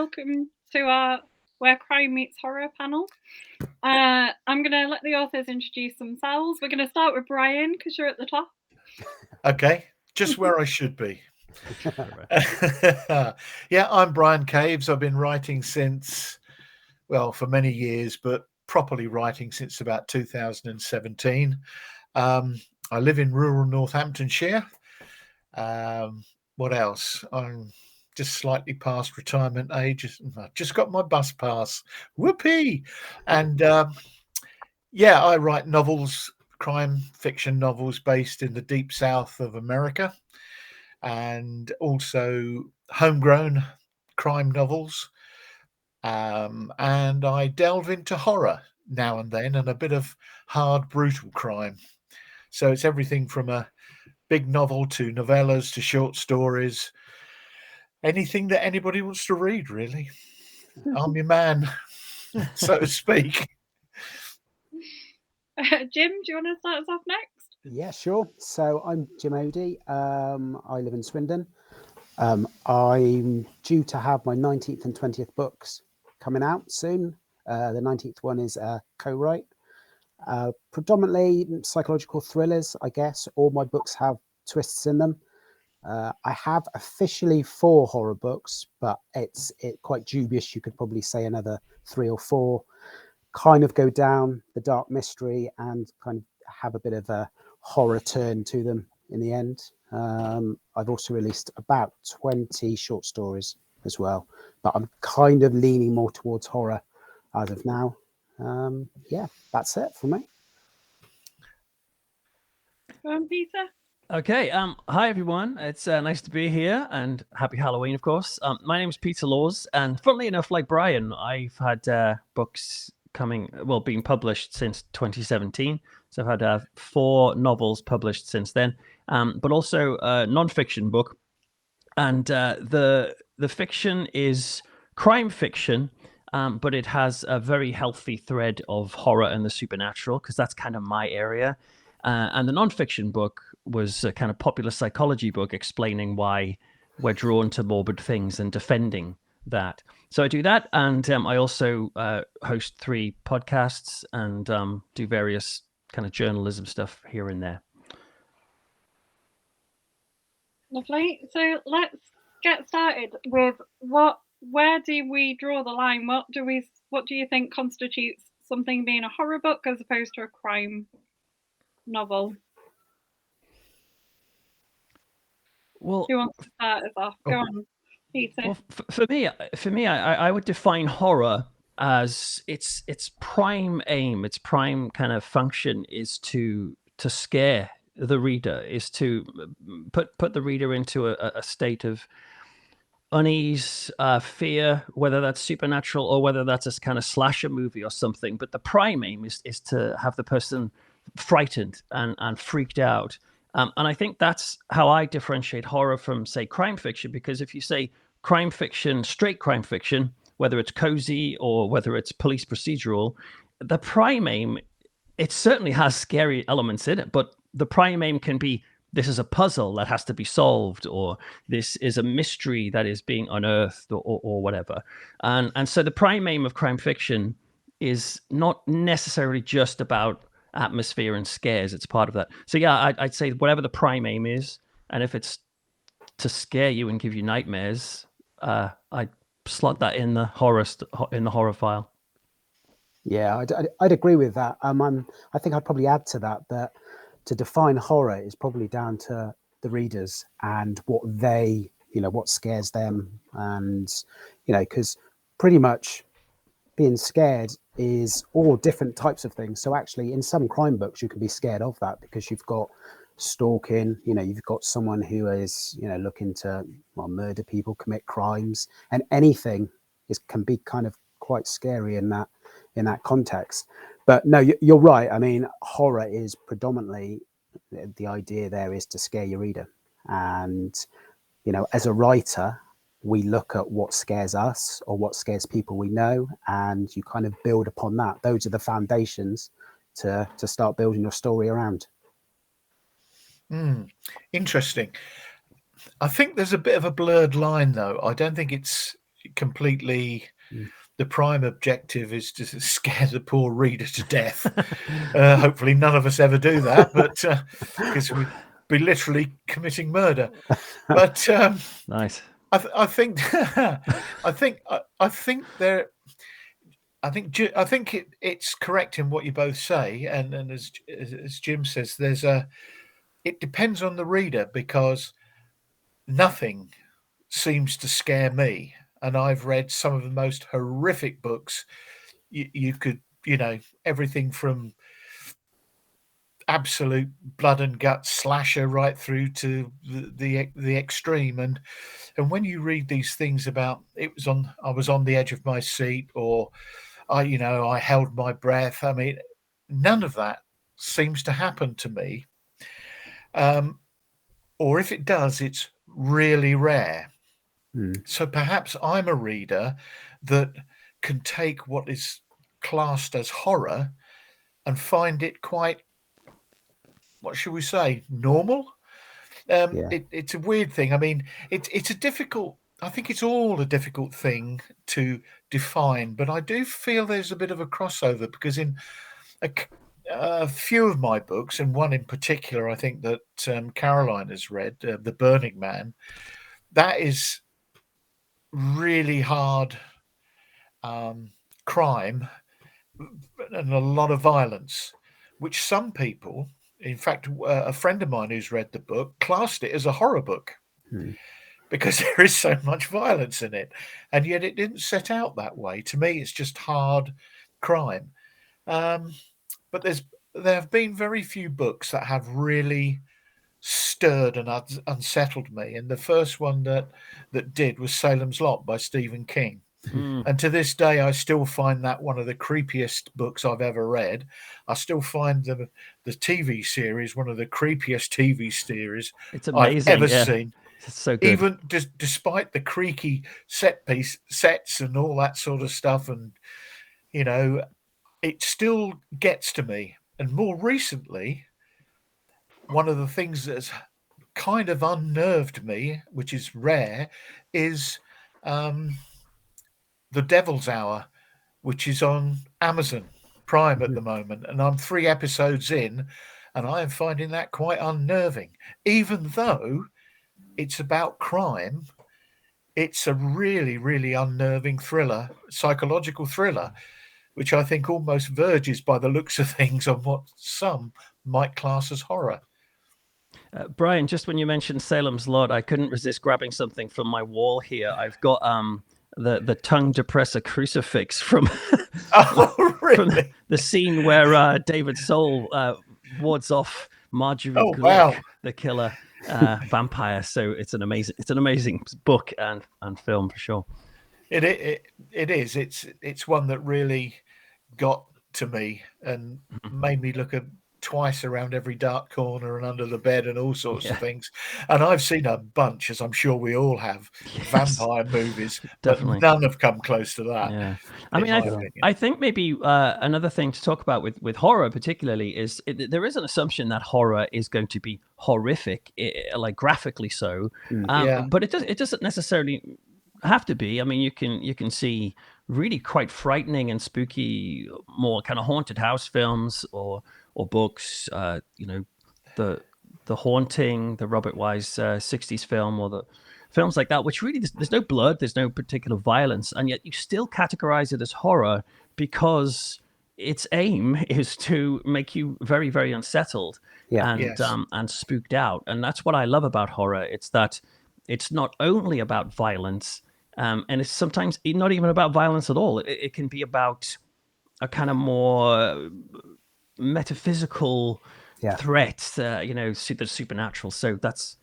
welcome to our Where Crime Meets Horror panel. I'm going to let the authors introduce themselves. We're going to start with Brian, because you're at the top. Okay, just where I should be. Yeah, I'm Brian Caves. I've been writing since, well, for many years, but properly writing since about 2017. I live in rural Northamptonshire. What else? I'm just slightly past retirement age. I've just got my bus pass. Whoopee! And yeah, I write novels, crime fiction novels based in the deep south of America, and also homegrown crime novels. And I delve into horror now and then, and a bit of hard, brutal crime. So it's everything from a big novel to novellas to short stories, anything that anybody wants to read, really. I'm your man, so to speak. Jim, do you want to start us off next? Yeah, sure. So I'm Jim Odie. I live in Swindon. I'm due to have my 19th and 20th books coming out soon. The 19th one is a co-write. Predominantly psychological thrillers, I guess. All my books have twists in them. I have officially 4 horror books, but it's quite dubious. You could probably say another 3 or 4 kind of go down the dark mystery and kind of have a bit of a horror turn to them in the end. I've also released about 20 short stories as well, but I'm kind of leaning more towards horror as of now. Yeah, that's it for me. Go on, Peter. Okay. Hi, everyone. It's nice to be here, and happy Halloween, of course. My name is Peter Laws, and funnily enough, like Brian, I've had books being published since 2017. So I've had 4 novels published since then, but also a non-fiction book. And the fiction is crime fiction, but it has a very healthy thread of horror and the supernatural, because that's kind of my area. And the non-fiction book was a kind of popular psychology book explaining why we're drawn to morbid things and defending that. So I do that, and I also host 3 podcasts and do various kind of journalism stuff here and there. Lovely. So let's get started with where do we draw the line? What do you think constitutes something being a horror book as opposed to a crime novel? Well, who wants to start us off? Go on, Peter. Well, for me, I would define horror as its prime aim, its prime kind of function is to scare the reader, is to put the reader into a state of unease, fear, whether that's supernatural or whether that's a kind of slasher movie or something. But the prime aim is to have the person frightened and freaked out. And I think that's how I differentiate horror from, say, crime fiction, because if you say crime fiction, straight crime fiction, whether it's cozy or whether it's police procedural, the prime aim, it certainly has scary elements in it, but the prime aim can be, this is a puzzle that has to be solved, or this is a mystery that is being unearthed, or whatever. And so the prime aim of crime fiction is not necessarily just about atmosphere and scares. It's part of that. So yeah, I'd say whatever the prime aim is, and if it's to scare you and give you nightmares, I'd slot that in the horror file. Yeah, I'd agree with that. I think I'd probably add to that to define horror is probably down to the readers and what they, what scares them, and because pretty much being scared is all different types of things. So actually, in some crime books, you can be scared of that because you've got stalking, you've got someone who is, looking to murder people, commit crimes, and anything can be kind of quite scary in that context. But no, you're right. I mean, horror is predominantly, the idea there is to scare your reader. And, as a writer, we look at what scares us or what scares people we know, and you kind of build upon that. Those are the foundations to start building your story around. Interesting. I think there's a bit of a blurred line, though. I don't think it's completely. Mm. The prime objective is to scare the poor reader to death. Hopefully, none of us ever do that, but because we'd be literally committing murder. But Nice. I think it's correct in what you both say, and as Jim says, it depends on the reader, because nothing seems to scare me, and I've read some of the most horrific books you could, everything from absolute blood and guts slasher right through to the extreme, and when you read these things about I was on the edge of my seat, or I held my breath, I mean, none of that seems to happen to me, or if it does, it's really rare. So perhaps I'm a reader that can take what is classed as horror and find it quite, what should we say, normal. It's a weird thing. I mean, it's a difficult. I think it's all a difficult thing to define, but I do feel there's a bit of a crossover, because in a few of my books, and one in particular, I think that Caroline has read, The Burning Man, that is really hard crime and a lot of violence, which some people, in fact, a friend of mine who's read the book classed it as a horror book because there is so much violence in it, and yet it didn't set out that way. To me, it's just hard crime. But there have been very few books that have really stirred and unsettled me, and the first one that did was Salem's Lot by Stephen King. And to this day, I still find that one of the creepiest books I've ever read. I still find the TV series one of the creepiest TV series I've ever seen. It's so good. Even despite the creaky sets and all that sort of stuff, and it still gets to me. And more recently, one of the things that's kind of unnerved me, which is rare, is The Devil's Hour, which is on Amazon Prime at the moment. And I'm 3 episodes in, and I am finding that quite unnerving. Even though it's about crime, it's a really, really unnerving thriller, psychological thriller, which I think almost verges, by the looks of things, on what some might class as horror. Brian, just when you mentioned Salem's Lot, I couldn't resist grabbing something from my wall here. I've got the tongue depressor crucifix from, really? from the scene where David Soul wards off Marjorie Glick, wow. the killer vampire. So it's an amazing book and film for sure. It is. It's one that really got to me and made me look twice around every dark corner and under the bed and all sorts of things. And I've seen a bunch, as I'm sure we all have, vampire movies, definitely. but none have come close to that. Yeah, I mean, I think maybe another thing to talk about with horror, particularly, is there is an assumption that horror is going to be horrific, like graphically so. But it doesn't necessarily have to be. I mean, you can see really quite frightening and spooky, more kind of haunted house films or books. The Haunting, the Robert Wise 60s film, or the films like that, which really there's no blood, there's no particular violence, and yet you still categorize it as horror because its aim is to make you very, very unsettled and spooked out. And that's what I love about horror. It's that it's not only about violence, and it's sometimes not even about violence at all. It can be about a kind of more metaphysical threat, the supernatural. So that's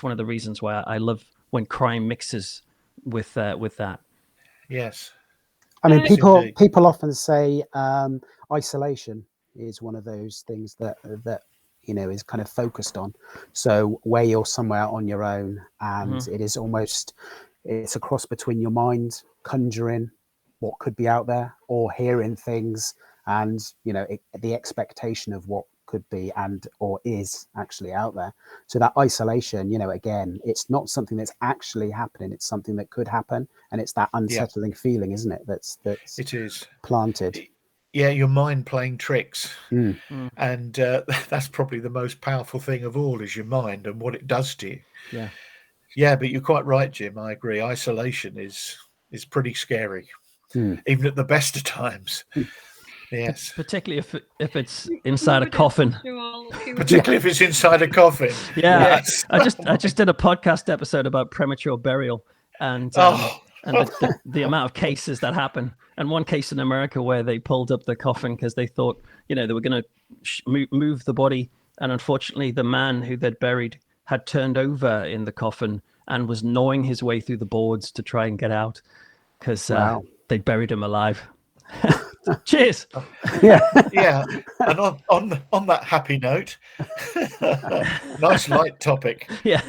one of the reasons why I love when crime mixes with that. Yes. I mean, people often say isolation is one of those things that is kind of focused on. So where you're somewhere on your own, and it is almost, it's a cross between your mind conjuring what could be out there or hearing things, and the expectation of what could be or is actually out there. So that isolation, again, it's not something that's actually happening. It's something that could happen, and it's that unsettling feeling, isn't it? That's it is planted. Yeah, your mind playing tricks. Mm. And that's probably the most powerful thing of all, is your mind and what it does to you. Yeah, but you're quite right, Jim. I agree. Isolation is pretty scary, even at the best of times. Yes, particularly if it's inside a coffin. Particularly if it's inside a coffin. Yeah, yes. I just did a podcast episode about premature burial, and the amount of cases that happen. And one case in America where they pulled up the coffin because they thought, they were going to move the body, and unfortunately, the man who they'd buried had turned over in the coffin and was gnawing his way through the boards to try and get out because they'd buried him alive. Cheers. Yeah. And on that happy note, nice light topic. Yeah.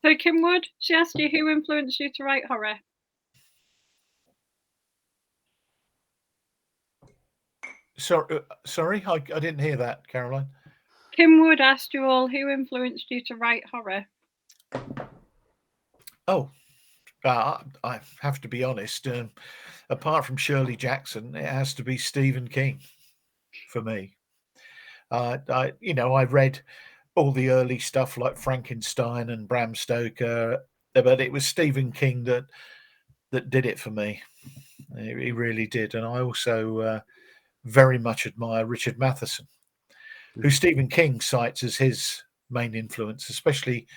So Kim Wood, she asked you who influenced you to write horror. Sorry, I didn't hear that, Caroline. Kim Wood asked you all who influenced you to write horror. Oh, I have to be honest. Apart from Shirley Jackson, it has to be Stephen King for me. I read all the early stuff like Frankenstein and Bram Stoker, but it was Stephen King that did it for me. He really did. And I also very much admire Richard Matheson, who Stephen King cites as his main influence, especially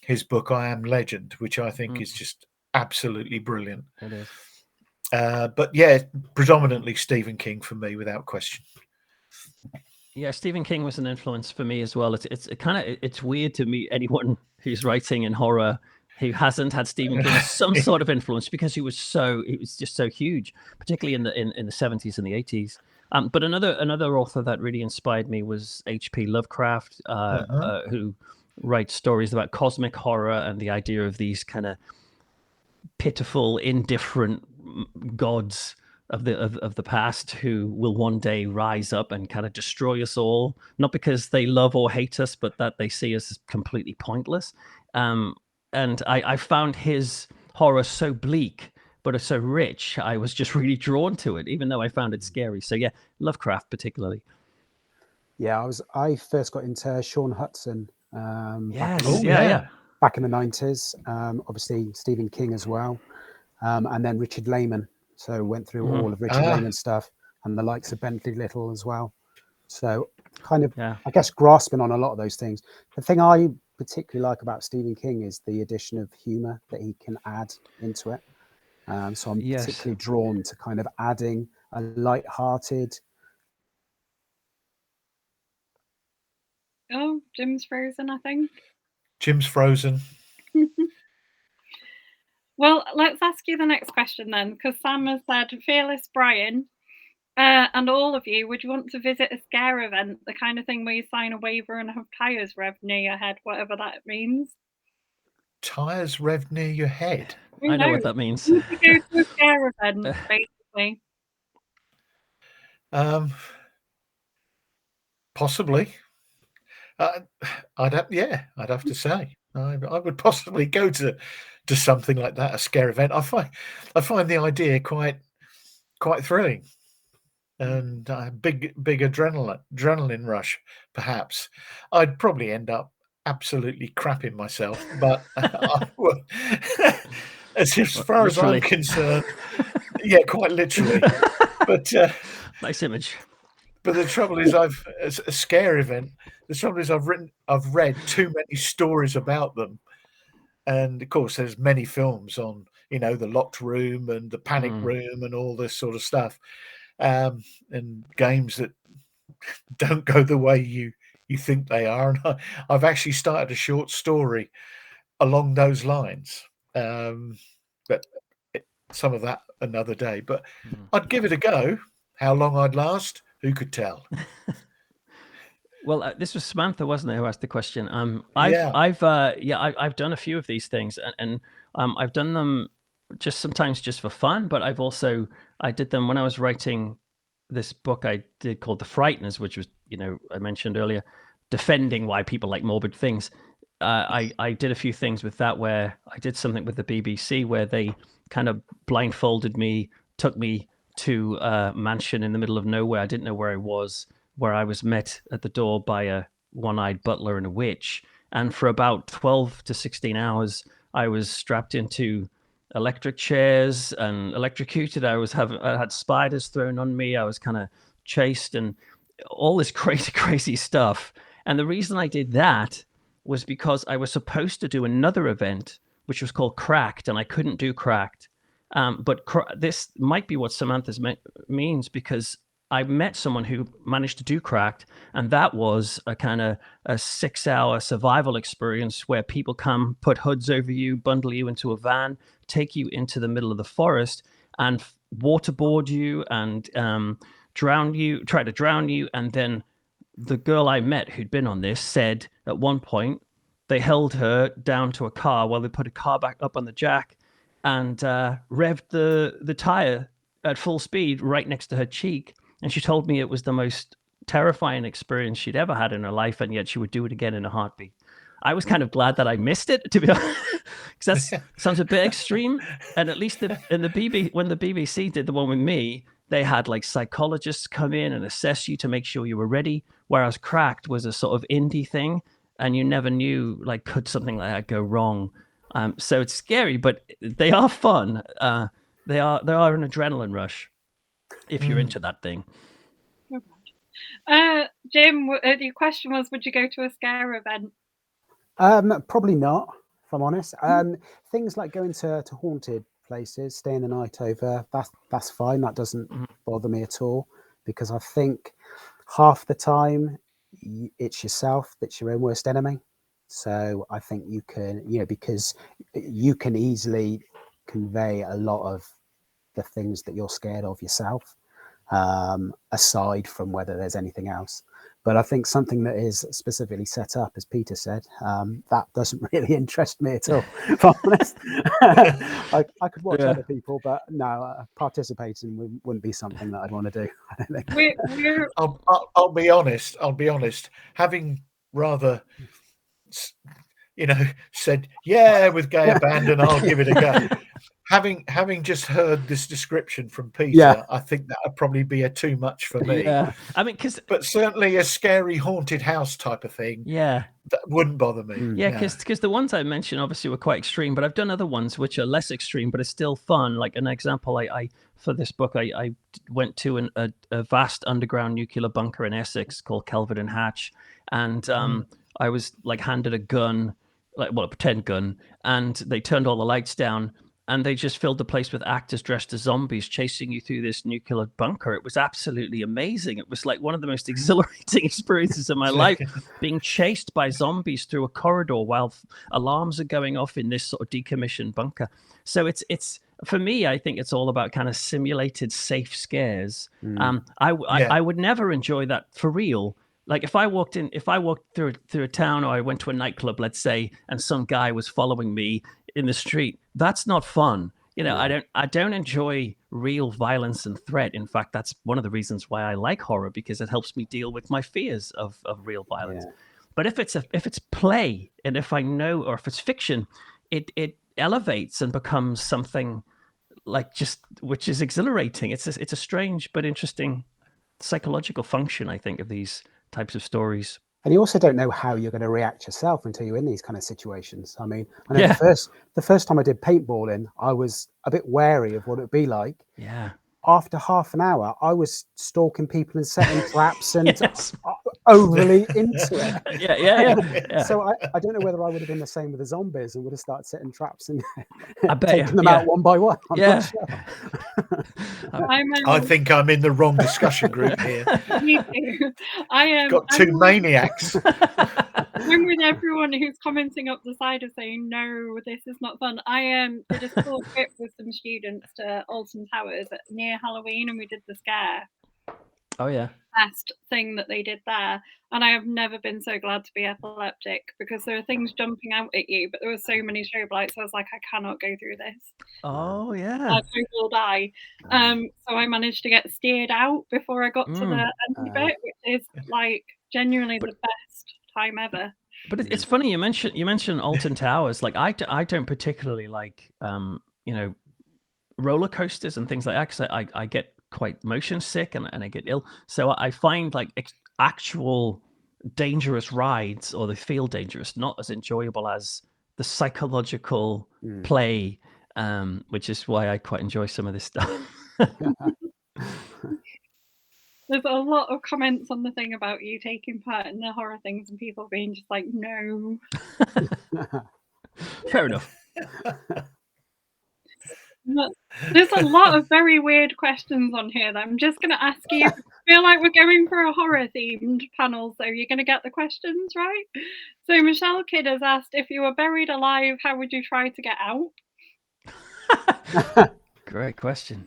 his book I Am Legend, which I think is just absolutely brilliant. It is. But yeah, predominantly Stephen King for me, without question. Yeah, Stephen King was an influence for me as well. It's weird to meet anyone who's writing in horror who hasn't had Stephen King as some sort of influence, because he was just so huge, particularly in the 70s and the 80s. But another author that really inspired me was H.P. Lovecraft, who writes stories about cosmic horror and the idea of these kind of pitiful, indifferent gods of the past who will one day rise up and kind of destroy us all, not because they love or hate us, but that they see us as completely pointless. And I found his horror so bleak, but it's so rich. I was just really drawn to it, even though I found it scary. So yeah, Lovecraft particularly. Yeah, I first got into Sean Hudson. Back in the 90s. Obviously Stephen King as well, and then Richard Lehman. So went through all of Richard Lehman's stuff, and the likes of Bentley Little as well. So kind of, I guess, grasping on a lot of those things. The thing I particularly like about Stephen King is the addition of humor that he can add into it. So I'm particularly drawn to kind of adding a light-hearted. Oh, Jim's frozen, I think. Jim's frozen. Well, let's ask you the next question then, because Sam has said, Fearless Brian, and all of you, would you want to visit a scare event, the kind of thing where you sign a waiver and have tyres revved near your head, whatever that means? Tyres revved near your head? I know what that means. You go to a scare event, basically. Possibly. I'd have to say I would possibly go to something like that, a scare event. I find the idea quite thrilling, and a big adrenaline rush. Perhaps I'd probably end up absolutely crapping myself, but as far as I'm concerned, yeah, quite literally. But nice image. But the trouble is, a scare event. The trouble is, I've read too many stories about them, and of course, there's many films on, the locked room and the panic room and all this sort of stuff, and games that don't go the way you think they are. And I've actually started a short story along those lines, but some of that another day. But I'd give it a go. How long I'd last, who could tell? Well, this was Samantha, wasn't it, who asked the question? I've done a few of these things, and I've done them sometimes just for fun, but I did them when I was writing this book I did called The Frighteners, which was, I mentioned earlier, defending why people like morbid things. I did a few things with that, where I did something with the BBC where they kind of blindfolded me, took me to a mansion in the middle of nowhere. I didn't know where I was, where I was met at the door by a one-eyed butler and a witch. And for about 12 to 16 hours, I was strapped into electric chairs and electrocuted. I had spiders thrown on me. I was kind of chased and all this crazy stuff. And the reason I did that was because I was supposed to do another event, which was called Cracked, and I couldn't do Cracked. But this might be what Samantha's means, because I met someone who managed to do Cracked, and that was a kind of a 6-hour survival experience where people come, put hoods over you, bundle you into a van, take you into the middle of the forest, and waterboard you and try to drown you. And then the girl I met who'd been on this said at one point they held her down to a car while they put a car back up on the jack and revved the tire at full speed right next to her cheek. And she told me it was the most terrifying experience she'd ever had in her life, and yet she would do it again in a heartbeat. I was kind of glad that I missed it, to be honest, because that sounds a bit extreme. And at least when the BBC did the one with me, they had like psychologists come in and assess you to make sure you were ready, whereas Cracked was a sort of indie thing, and you never knew, like, could something like that go wrong? So it's scary, but they are fun. They are an adrenaline rush if you're into that thing. Jim, your question was, would you go to a scare event? Probably not, if I'm honest. Things like going to haunted places, staying the night over, that's fine. That doesn't bother me at all, because I think half the time it's yourself that's your own worst enemy. So I think you can, because you can easily convey a lot of the things that you're scared of yourself, aside from whether there's anything else. But I think something that is specifically set up, as Peter said, that doesn't really interest me at all, if I'm honest. I could watch other people, but no, participating wouldn't be something that I'd want to do, I don't think. I'll be honest. Having rather, said, yeah, with gay abandon, I'll give it a go. Having just heard this description from Peter, I think that would probably be too much for me. Yeah, I mean, but certainly a scary haunted house type of thing. Yeah, that wouldn't bother me. Yeah, because the ones I mentioned obviously were quite extreme, but I've done other ones which are less extreme, but it's still fun. Like an example, I for this book, I went to a vast underground nuclear bunker in Essex called Kelvedon Hatch, and I was like handed a gun, a pretend gun, and they turned all the lights down. And they just filled the place with actors dressed as zombies chasing you through this nuclear bunker. It was absolutely amazing. It was like one of the most exhilarating experiences of my life, being chased by zombies through a corridor while alarms are going off in this sort of decommissioned bunker. So it's for me, I think it's all about kind of simulated safe scares. I would never enjoy that for real. Like if I walked through a town, or I went to a nightclub, let's say, and some guy was following me in the street, that's not fun. I don't enjoy real violence and threat. In fact, that's one of the reasons why I like horror, because it helps me deal with my fears of real violence. But if it's play, and if I know, or if it's fiction, it elevates and becomes something like which is exhilarating. It's a strange but interesting psychological function, I think, of these types of stories. And you also don't know how you're going to react yourself until you're in these kind of situations. I mean, I know the first time I did paintballing, I was a bit wary of what it would be like. Yeah. After half an hour, I was stalking people and setting traps and overly into it. Yeah. So I don't know whether I would have been the same with the zombies and would have started setting traps and taking them out one by one. I'm not sure. I think I'm in the wrong discussion group here. Me too. Got two maniacs. I'm with everyone who's commenting up the side of saying, no, this is not fun. I did a school trip with some students to Alton Towers near Halloween, and we did the scare. Oh yeah. best thing that they did there. And I have never been so glad to be epileptic, because there are things jumping out at you, but there were so many strobe lights. I was like, I cannot go through this. Oh yeah. I will die. So I managed to get steered out before I got to the end bit, which is like genuinely the best time ever. But it's funny you mentioned Alton Towers. Like I don't particularly like roller coasters and things like that, because I get quite motion sick and I get ill. So I find like actual dangerous rides, or they feel dangerous, not as enjoyable as the psychological play, which is why I quite enjoy some of this stuff. There's a lot of comments on the thing about you taking part in the horror things and people being just like, no. Fair enough. There's a lot of very weird questions on here that I'm just going to ask you. I feel like we're going for a horror themed panel, so you're going to get the questions right. So Michelle Kidd has asked, if you were buried alive, how would you try to get out? Great question.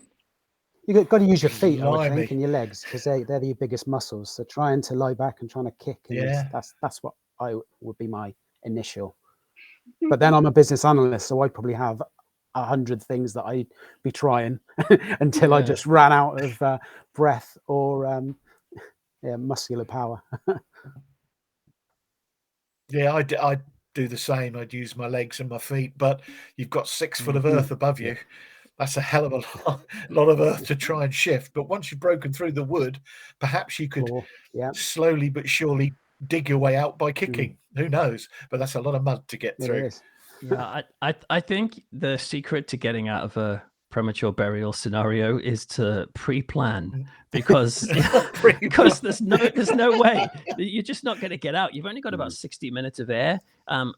You've got to use your feet, I would Blimey. think, and your legs, because they're your biggest muscles. So trying to lie back and trying to kick, and that's what I would be my initial. But then I'm a business analyst, so I'd probably have 100 things that I'd be trying until I just ran out of breath or muscular power. Yeah, I'd do the same. I'd use my legs and my feet, but you've got 6 foot of earth above you. That's a hell of a lot of earth to try and shift. But once you've broken through the wood, perhaps you could slowly but surely dig your way out by kicking. Who knows? But that's a lot of mud to get through. Yeah, I think the secret to getting out of a premature burial scenario is to pre-plan, because there's no way you're just not going to get out. You've only got about 60 minutes of air,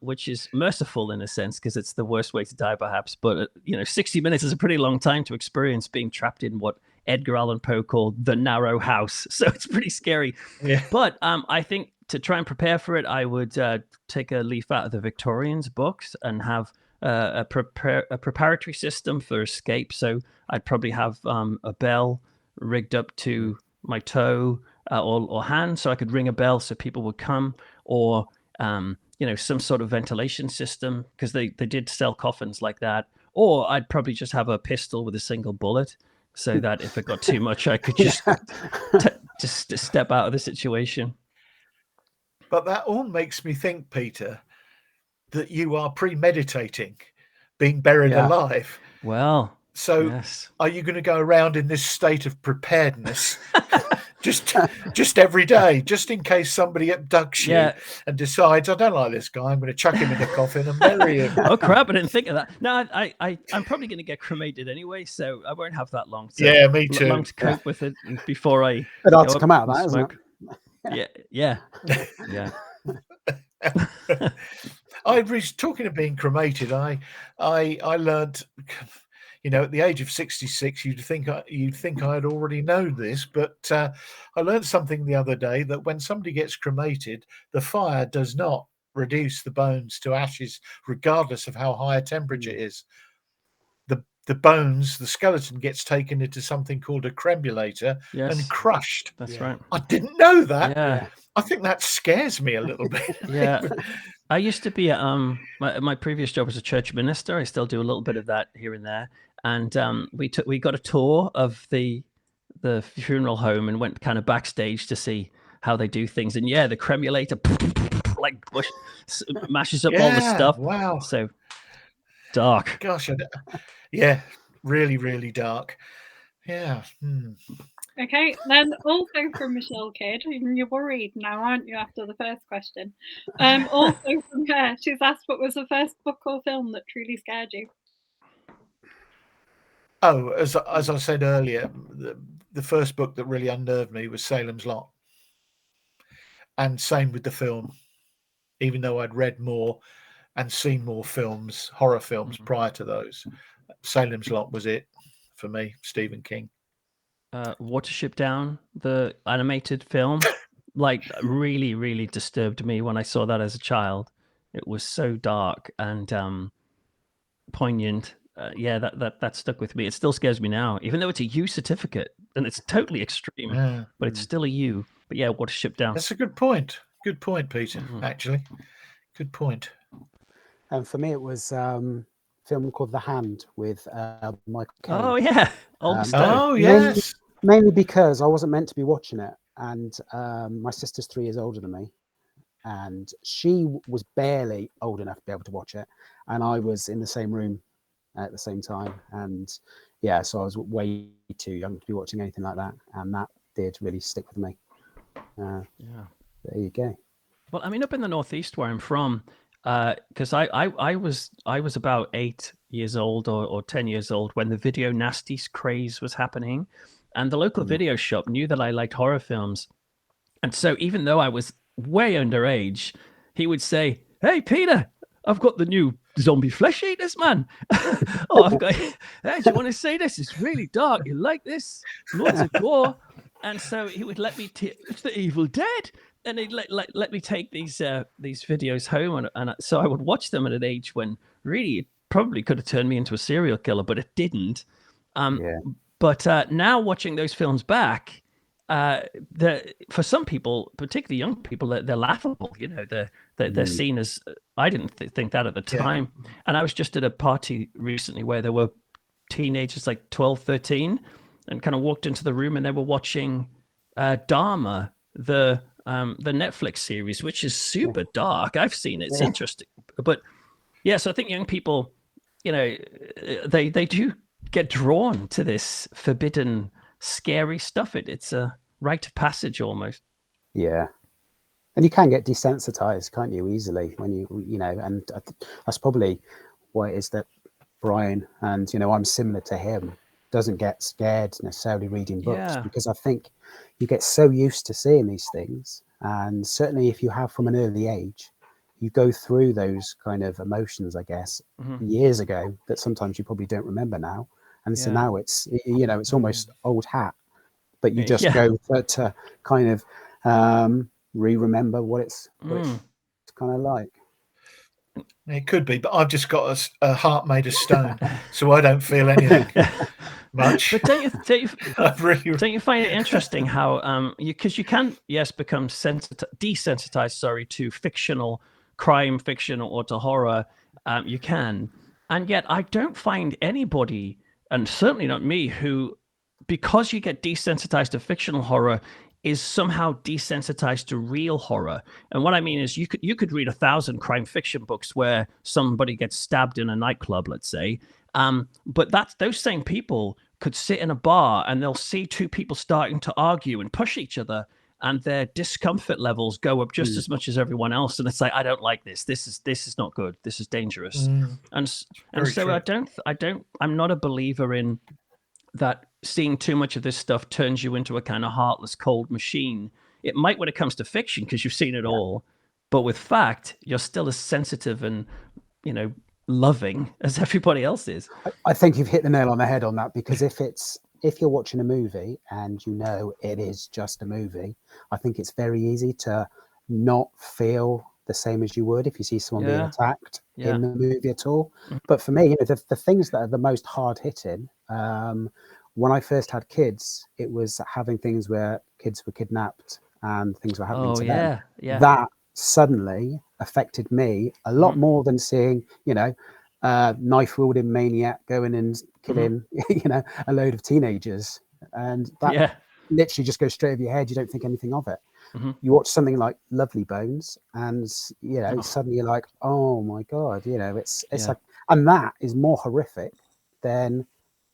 which is merciful in a sense, because it's the worst way to die perhaps, but 60 minutes is a pretty long time to experience being trapped in what Edgar Allan Poe called the narrow house. So it's pretty scary. But I think to try and prepare for it, I would take a leaf out of the Victorians books and have a preparatory system for escape. So I'd probably have a bell rigged up to my toe or hand, so I could ring a bell so people would come, or some sort of ventilation system, because they did sell coffins like that. Or I'd probably just have a pistol with a single bullet, so that if it got too much, I could just just step out of the situation. But that all makes me think, Peter, that you are premeditating being buried alive. Well, so are you going to go around in this state of preparedness just every day, just in case somebody abducts you and decides, I don't like this guy, I'm going to chuck him in the coffin and bury him? Oh crap, I didn't think of that. No, I'm probably going to get cremated anyway, so I won't have that long to, me too. Long to cope with it before I it ought to come out of that, isn't it? Yeah. I was talking of being cremated. I learned, at the age of 66, you'd think I had already known this, but I learned something the other day, that when somebody gets cremated, the fire does not reduce the bones to ashes, regardless of how high a temperature it is. The bones, the skeleton gets taken into something called a cremulator and crushed. That's right. I didn't know that. Yeah. I think that scares me a little bit. Yeah. I used to be my previous job was a church minister. I still do a little bit of that here and there. And we got a tour of the funeral home and went kind of backstage to see how they do things. And the cremulator like mashes up all the stuff. Wow. So dark. Gosh, really, really dark. Yeah. Okay, then also from Michelle Kidd, and you're worried now, aren't you, after the first question? Also from her, she's asked, what was the first book or film that truly scared you? Oh, as I said earlier, the first book that really unnerved me was Salem's Lot. And same with the film, even though I'd read more and seen more films, horror films prior to those. Salem's Lot was it for me, Stephen King. Watership Down, the animated film, like really, really disturbed me when I saw that as a child. It was so dark and poignant. That stuck with me. It still scares me now, even though it's a U certificate. and it's totally extreme, Yeah. but it's still a U. But yeah, Watership Down. That's a good point. Good point, Peter. Mhm. Actually, good point. And for me, it was a film called The Hand with Michael Caine. Oh yeah, Old Um, Stone. Oh Mainly- yes. Mainly because I wasn't meant to be watching it, and my sister's 3 years older than me, and she was barely old enough to be able to watch it, and I was in the same room at the same time, and yeah, so I was way too young to be watching anything like that, and that did really stick with me. Yeah. There you go. Well, I mean, up in the Northeast where I'm from, because I was about 8 years old or 10 years old when the video nasties craze was happening, and the local video shop knew that I liked horror films, and so even though I was way underage, he would say, "Hey, Peter, I've got the new zombie flesh eaters, man. Oh, I've got. Hey, do you want to see this? It's really dark. You like this? Lots of gore." And so he would let me. It's the Evil Dead, and he'd let me take these videos home, and so I would watch them at an age when really it probably could have turned me into a serial killer, but it didn't. Yeah. But now watching those films back, for some people, particularly young people, they're laughable. You know, they're seen as. I didn't think that at the time, and I was just at a party recently where there were teenagers like 12, 13, and kind of walked into the room and they were watching Dharma, the Netflix series, which is super dark. I've seen it; it's interesting, but yeah. So I think young people, you know, they do get drawn to this forbidden, scary stuff. It's a rite of passage almost. Yeah. And you can get desensitized, can't you, easily when you know, and that's probably why it is that Brian, and, you know, I'm similar to him, doesn't get scared necessarily reading books, Yeah. because I think you get so used to seeing these things. And certainly if you have from an early age, you go through those kind of emotions, I guess, years ago that sometimes you probably don't remember now. And so now it's, you know, it's almost old hat, but you just go to kind of remember what it's kind of like. It could be, but I've just got a heart made of stone, so I don't feel anything much. But don't you I really, don't you find it interesting how because you can become desensitized to fictional crime fiction or to horror, you can, and yet I don't find anybody, and certainly not me, who, because you get desensitized to fictional horror, is somehow desensitized to real horror. And what I mean is you could read 1,000 crime fiction books where somebody gets stabbed in a nightclub, let's say, but those same people could sit in a bar and they'll see two people starting to argue and push each other, and their discomfort levels go up just as much as everyone else, and it's like, I don't like this. This is not good. This is dangerous. And so true. I'm not a believer in that. Seeing too much of this stuff turns you into a kind of heartless, cold machine. It might when it comes to fiction because you've seen it all, but with fact, you're still as sensitive and, you know, loving as everybody else is. I think you've hit the nail on the head on that, because if you're watching a movie and you know it is just a movie, I think it's very easy to not feel the same as you would if you see someone being attacked in the movie at all. But for me, you know, the things that are the most hard hitting, when I first had kids, it was having things where kids were kidnapped and things were happening to them. Yeah. That suddenly affected me a lot more than seeing, you know, knife wielding maniac going and killing, you know, a load of teenagers. And that literally just goes straight over your head. You don't think anything of it. You watch something like Lovely Bones, and you know, suddenly you're like, oh my God, you know, it's like, and that is more horrific than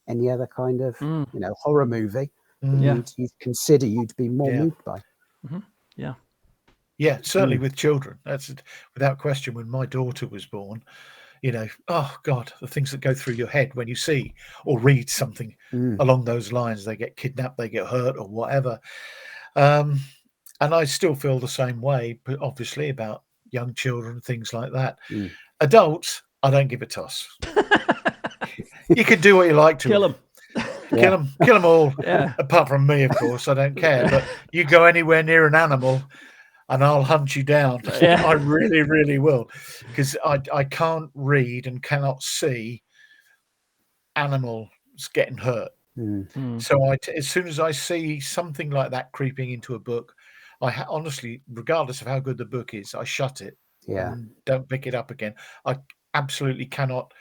any other kind of you know, horror movie that you'd consider you'd be more moved by. Certainly with children, that's without question. When my daughter was born, you know, oh God, the things that go through your head when you see or read something along those lines. They get kidnapped, they get hurt, or whatever. And I still feel the same way, but obviously about young children, things like that. Adults, I don't give a toss. You can do what you like to kill them. Kill them all. Apart from me, of course, I don't care. But you go anywhere near an animal, and I'll hunt you down. I really, really will, because I can't read and cannot see animals getting hurt. So as soon as I see something like that creeping into a book, I honestly, regardless of how good the book is, I shut it. Yeah. And don't pick it up again. I absolutely cannot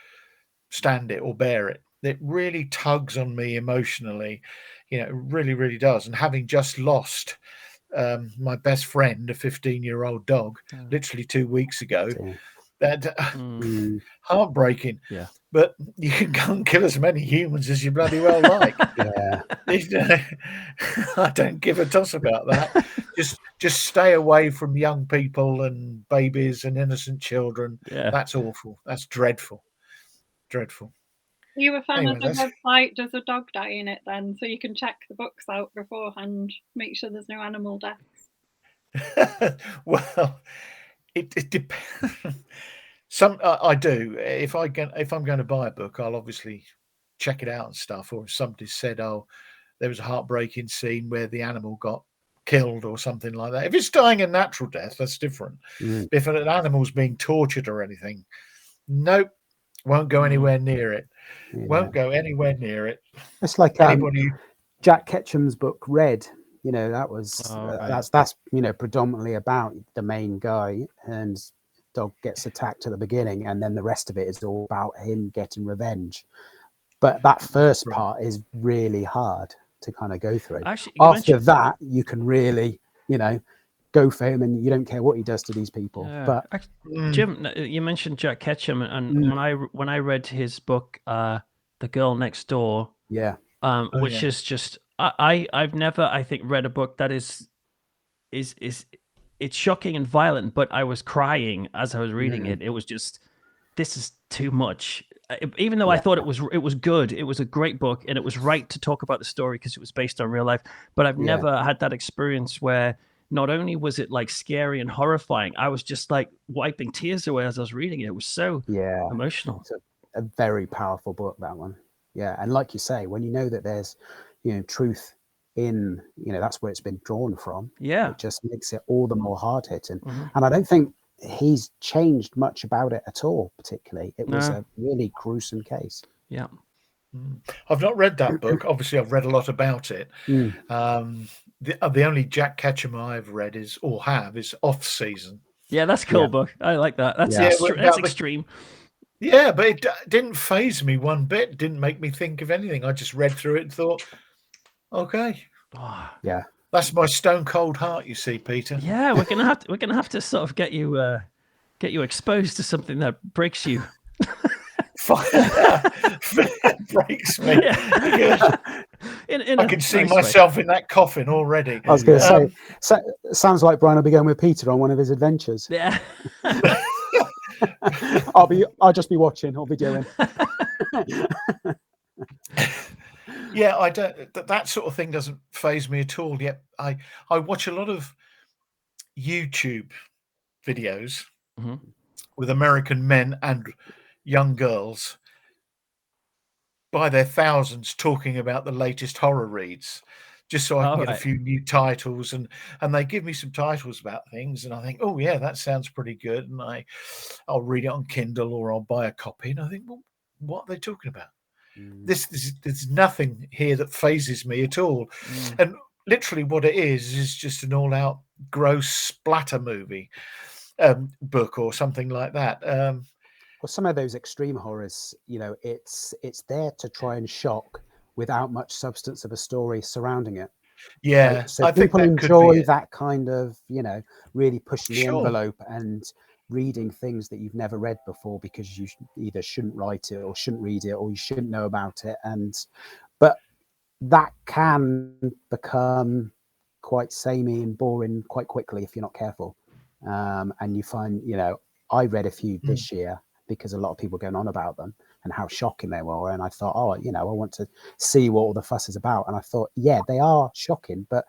stand it or bear it. It really tugs on me emotionally. It really, really does. And having just lost my best friend, a 15-year-old dog, literally 2 weeks ago, that heartbreaking. Yeah. But you can go and kill as many humans as you bloody well like. Yeah. I don't give a toss about that. Just stay away from young people and babies and innocent children. Yeah. That's awful. That's dreadful. Dreadful. Are you a fan Anyway, of the website Does a Dog Die in It then? So you can check the books out beforehand, make sure there's no animal deaths. Well, it depends. I do. If I'm going to buy a book, I'll obviously check it out and stuff. Or if somebody said, "Oh, there was a heartbreaking scene where the animal got killed" or something like that. If it's dying a natural death, that's different. If an animal's being tortured or anything, nope, won't go anywhere near it. Yeah. Won't go anywhere near it. It's like Anybody. Jack Ketchum's book Red. That was right. that's predominantly about the main guy, and dog gets attacked at the beginning, and then the rest of it is all about him getting revenge. But that first part is really hard to kind of go through. Actually, after that, you can really, go for him, and you don't care what he does to these people. But Jim, you mentioned Jack Ketchum, and when I read his book, The Girl Next Door, which is just I've never, I think, read a book that is it's shocking and violent, but I was crying as I was reading it. It was just, this is too much. Even though I thought it was good, it was a great book, and it was right to talk about the story because it was based on real life. But I've never had that experience where not only was it like scary and horrifying, I was just like wiping tears away as I was reading it. It was so emotional. It's a very powerful book, that one. Yeah, and like you say, when you know that there's truth in, that's where it's been drawn from. Yeah, it just makes it all the more hard hitting. And I don't think he's changed much about it at all. Particularly, it was a really gruesome case. Yeah. I've not read that book. Obviously, I've read a lot about it. The only Jack Ketchum I've read is Off Season. Yeah, that's a cool book. I like that. That's extreme. Yeah, but it didn't faze me one bit. Didn't make me think of anything. I just read through it and thought, okay, yeah, that's my stone cold heart. You see, Peter. Yeah, we're gonna have to sort of get you exposed to something that breaks you. Breaks me. Yeah. I can see myself in that coffin already. I was going to say, sounds like Brian will be going with Peter on one of his adventures. Yeah. I'll just be watching. I'll be doing. Yeah, I don't. That sort of thing doesn't faze me at all. Yet I watch a lot of YouTube videos with American men and young girls by their thousands talking about the latest horror reads, just so I can get a few new titles, and they give me some titles about things, and I think, oh yeah, that sounds pretty good, and I'll read it on Kindle or I'll buy a copy, and I think, well, what are they talking about? There's nothing here that phases me at all, and literally what it is just an all-out gross splatter movie, book or something like that. Well, some of those extreme horrors, it's there to try and shock without much substance of a story surrounding it. Yeah, so I people think that enjoy that kind of, really pushing the Sure. envelope and reading things that you've never read before because you either shouldn't write it or shouldn't read it or you shouldn't know about it. But that can become quite samey and boring quite quickly if you're not careful. And you find, I read a few this year because a lot of people were going on about them and how shocking they were. And I thought, I want to see what all the fuss is about. And I thought, yeah, they are shocking, but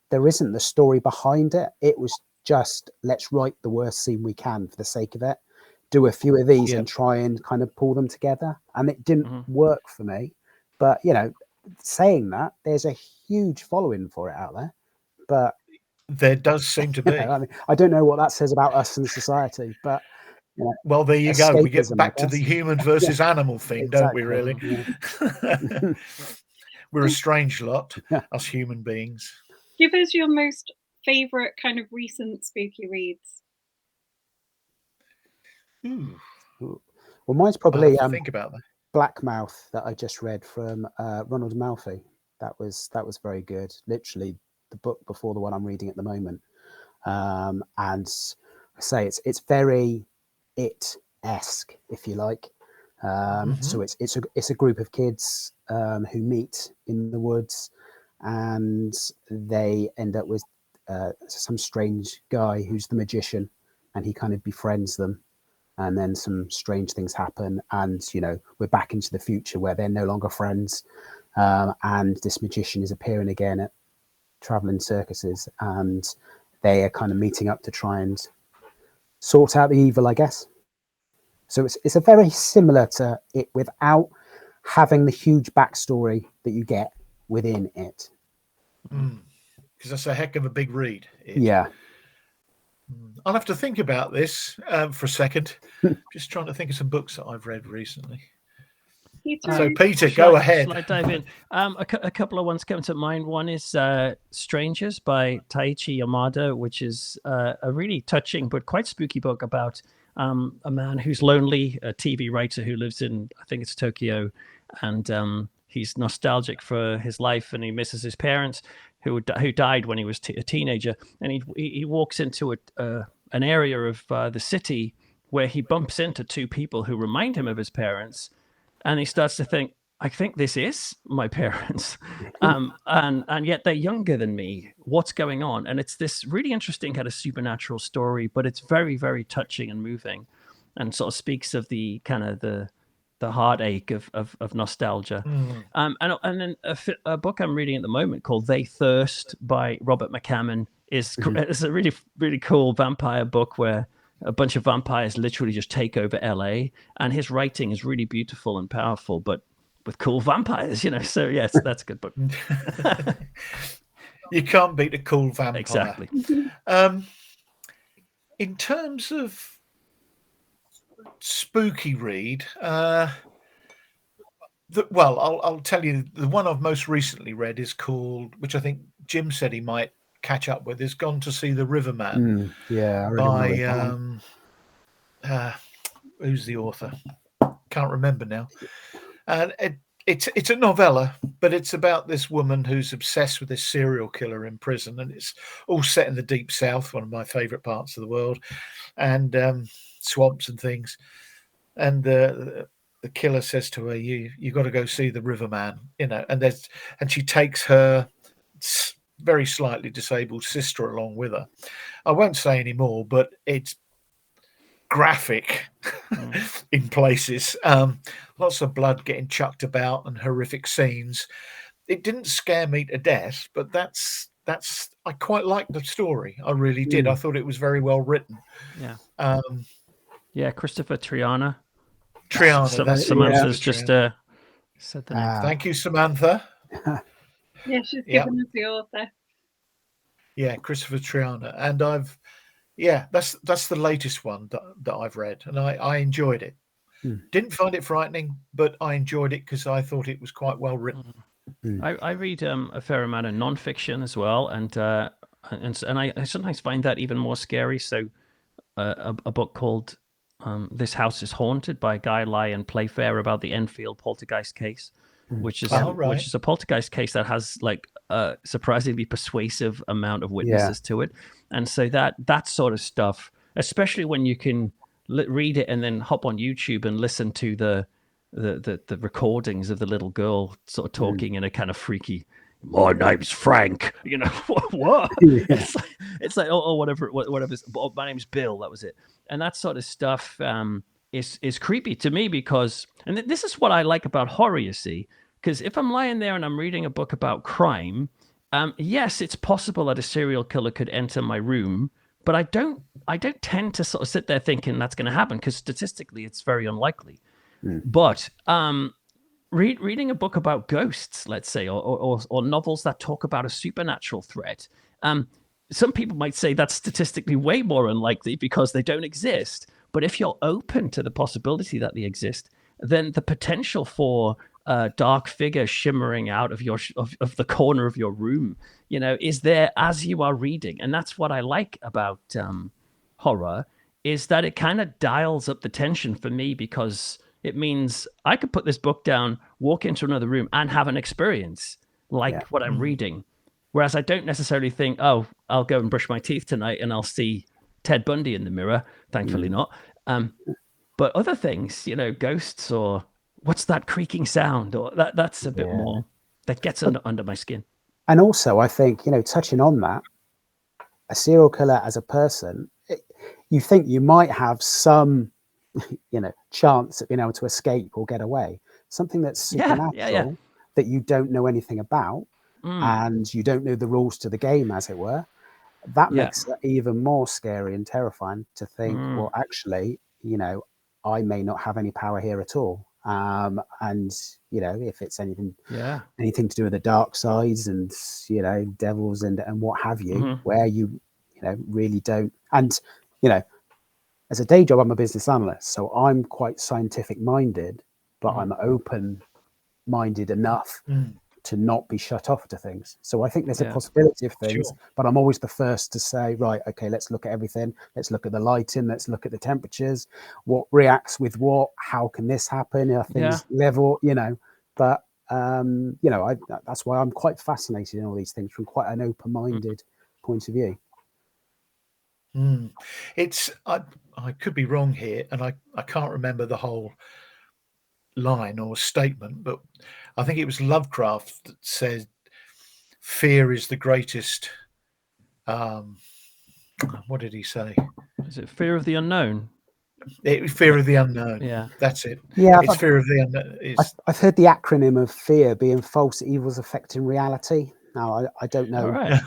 there isn't the story behind it. It was just, let's write the worst scene we can for the sake of it, do a few of these and try and kind of pull them together. And it didn't work for me. But, saying that, there's a huge following for it out there. But there does seem to be. I don't know what that says about us in society, but well, there you go. We get back to the human versus animal thing, don't we? Really. Yeah. We're a strange lot, us human beings. Give us your most favorite kind of recent spooky reads. Ooh, Well, mine's I'll probably have to think about that. Blackmouth that I just read from Ronald Malfi. That was very good. Literally the book before the one I'm reading at the moment. And I say it's very It-esque, if you like. So it's a group of kids who meet in the woods, and they end up with some strange guy who's the magician, and he kind of befriends them. And then some strange things happen, and we're back into the future where they're no longer friends, and this magician is appearing again at traveling circuses, and they are kind of meeting up to try and sort out the evil, I guess. So it's a very similar to it without having the huge backstory that you get within it. Because that's a heck of a big read. Yeah. I'll have to think about this for a second. Just trying to think of some books that I've read recently. So, Peter, go ahead. Shall I dive in? A couple of ones come to mind. One is Strangers by Taichi Yamada, which is a really touching but quite spooky book about a man who's lonely, a TV writer who lives in, I think it's Tokyo, and he's nostalgic for his life, and he misses his parents who died when he was a teenager. And he walks into an area of the city where he bumps into two people who remind him of his parents, and he starts to think, I think this is my parents, and yet they're younger than me. What's going on? And it's this really interesting kind of supernatural story, but it's very, very touching and moving, and sort of speaks of the kind of the heartache of nostalgia. And then a book I'm reading at the moment called They Thirst by Robert McCammon is a really, really cool vampire book where a bunch of vampires literally just take over LA, and his writing is really beautiful and powerful, but with cool vampires, So yes, that's a good book. You can't beat a cool vampire. Exactly. In terms of spooky read, I'll tell you, the one I've most recently read is called, which I think Jim said he might catch up with, is Gone to See the Riverman. Yeah, I really by who's the author? Can't remember now. And it's a novella, but it's about this woman who's obsessed with this serial killer in prison, and it's all set in the deep south, one of my favorite parts of the world, and swamps and things. And the killer says to her, "You got to go see the Riverman," and she takes her very slightly disabled sister along with her. I won't say any more, but it's graphic in places. Lots of blood getting chucked about and horrific scenes. It didn't scare me to death, but that's I quite liked the story. I really did. I thought it was very well written. Yeah. Christopher Triana. Samantha's just said the name. Thank you, Samantha. Yeah, she's given us the author. Yeah, Christopher Triana, and that's the latest one that I've read, and I enjoyed it. Didn't find it frightening, but I enjoyed it because I thought it was quite well written. I read a fair amount of nonfiction as well, and I sometimes find that even more scary. So, a book called "This House is Haunted" by Guy Lyon Playfair about the Enfield poltergeist case, which is a poltergeist case that has like a surprisingly persuasive amount of witnesses to it, and so that sort of stuff, especially when you can read it and then hop on YouTube and listen to the recordings of the little girl sort of talking in a kind of freaky, "My name's Frank," what? It's like oh whatever, my name's Bill. That was it, and that sort of stuff is creepy to me because, and this is what I like about horror, you see, because if I'm lying there and I'm reading a book about crime, yes, it's possible that a serial killer could enter my room, but I don't tend to sort of sit there thinking that's going to happen because statistically it's very unlikely. But reading a book about ghosts, let's say, or novels that talk about a supernatural threat, some people might say that's statistically way more unlikely because they don't exist. But if you're open to the possibility that they exist, then the potential for dark figure shimmering out of of the corner of your room, is there as you are reading. And that's what I like about horror, is that it kind of dials up the tension for me, because it means I could put this book down, walk into another room, and have an experience like what I'm reading. Whereas I don't necessarily think, oh, I'll go and brush my teeth tonight and I'll see Ted Bundy in the mirror. Thankfully not. But other things, ghosts, or what's that creaking sound, or that's a bit more, that gets under my skin. And also, I think, touching on that, a serial killer as a person, you think you might have some, chance of being able to escape or get away. Something that's supernatural that you don't know anything about, and you don't know the rules to the game, as it were. That makes it even more scary and terrifying to think, well, actually, I may not have any power here at all. And if it's anything to do with the dark sides and devils and what have you, where you really don't. And as a day job, I'm a business analyst, so I'm quite scientific minded, but I'm open minded enough to not be shut off to things. So I think there's a possibility of things, but I'm always the first to say, right, okay, let's look at everything. Let's look at the lighting. Let's look at the temperatures. What reacts with what? How can this happen? Are things level? But that's why I'm quite fascinated in all these things from quite an open-minded point of view. It's I could be wrong here, and I can't remember the whole line or statement, but I think it was Lovecraft that said fear is the greatest what did he say? Is it fear of the unknown? Fear of the unknown. Yeah, that's it. Yeah, it's fear of the unknown. I've heard the acronym of fear being false evils affecting reality. Now I don't know. All right.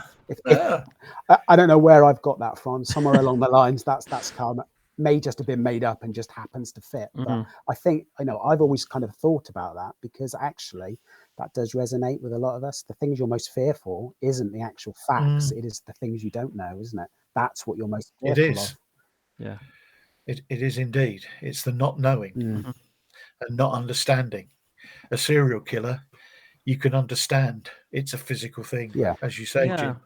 I don't know where I've got that from. Somewhere along the lines, that's kind of may just have been made up and just happens to fit. But I think I've always kind of thought about that, because actually that does resonate with a lot of us. The things you're most fearful isn't the actual facts; it is the things you don't know, isn't it? That's what you're most fearful of. Yeah, it is indeed. It's the not knowing and not understanding. A serial killer, you can understand. It's a physical thing, as you say, Jim.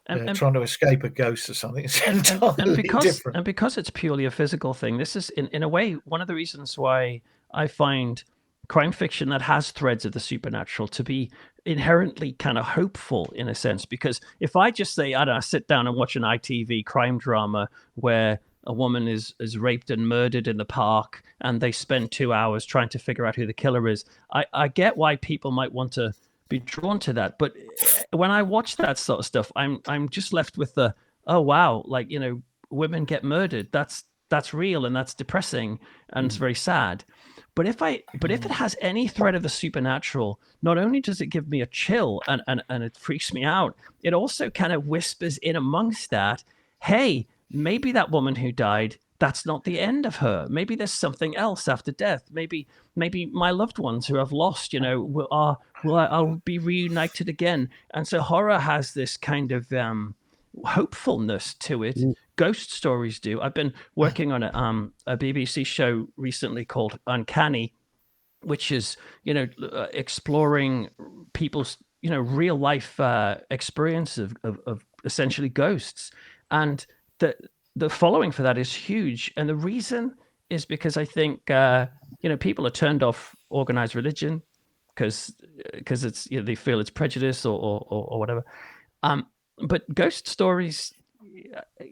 And trying to escape a ghost or something is entirely different. And because it's purely a physical thing, this is in a way one of the reasons why I find crime fiction that has threads of the supernatural to be inherently kind of hopeful, in a sense. Because if I just say, I don't know, sit down and watch an ITV crime drama where a woman is raped and murdered in the park, and they spend 2 hours trying to figure out who the killer is, I get why people might want to be drawn to that. But when I watch that sort of stuff, I'm just left with the, oh wow, like, women get murdered. That's real, and that's depressing, and it's very sad. But if it has any thread of the supernatural, not only does it give me a chill and it freaks me out, it also kind of whispers in amongst that, hey, maybe that woman who died, that's not the end of her. Maybe there's something else after death. Maybe my loved ones who I've lost, I'll be reunited again. And so horror has this kind of hopefulness to it. Ghost stories do. I've been working on a BBC show recently called Uncanny, which is exploring people's real life experience of essentially ghosts. And the following for that is huge. And the reason is because I think, people are turned off organized religion because it's, they feel it's prejudice or whatever. But ghost stories